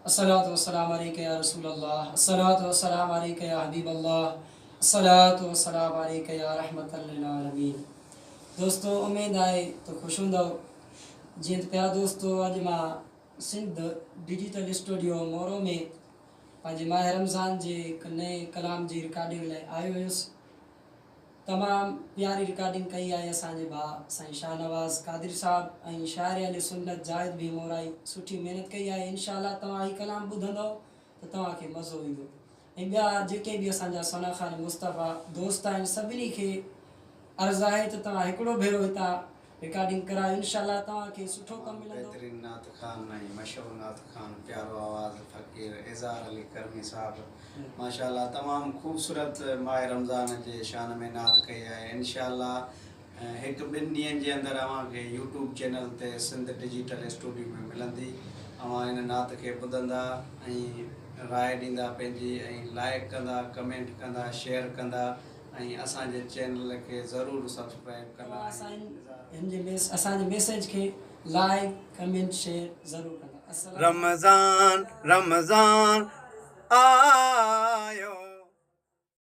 अस्सलातु वस्सलामु अलैका या रसूल अल्लाह, अस्सलातु वस्सलामु अलैका या हबीब अल्लाह, अस्सलातु वस्सलामु अलैका या रहमतल लिल आलमीन। दोस्तों उम्मीद आहे तो ख़ुशि हूंदव। जीअं त प्यारा दोस्तों, अॼु मां सिंध डिजिटल स्टूडियो मोरो में पंहिंजे माह रमज़ान जे हिकु नए कलाम जी रिकॉर्डिंग लाइ आयो हुयुसि। तमामु प्यारी रिकॉर्डिंग कई आहे असांजे भाउ साईं शाहनवाज़ कादरी साहब ऐं शाइर अल सुन्नत जाहिद भी मोराई सुठी महिनत कई आहे। इंशाअल्लाह तव्हां हीउ कलाम ॿुधंदव त तव्हांखे मज़ो ईंदो। ऐं ॿिया जेके बि असांजा सनाखान मुस्तफ़ा दोस्त आहिनि सभिनी खे अर्ज़ु आहे त तव्हां हिकिड़ो भेरो हितां रिकॉर्डिंग करायो, इंशाअल्लाह तव्हांखे सुठो कमु मिलंदो। बेहतरीन नात खान ऐं मशहूर नात खान प्यारो आवाज़ फ़क़ीर इज़हार अली करमी साहब माशाअल्लाह तमामु ख़ूबसूरत माह रमज़ान जे शान में नात कई आहे। इंशाअल्लाह हिकु ॿिनि ॾींहंनि जे अंदरि अव्हांखे यूट्यूब चैनल ते सिंध डिजिटल स्टूडियो में मिलंदी। अव्हां हिन नात खे ॿुधंदा ऐं राय ॾींदा पंहिंजी, ऐं लाइक कंदा, कमेंट कंदा, शेयर कंदा ऐं असांजे चैनल खे ज़रूरु सब्सक्राइब कंदा। असांजे मैसेज खे लाइक कमेंट शेयर ज़रूरु कंदा। रमज़ान रमज़ान आ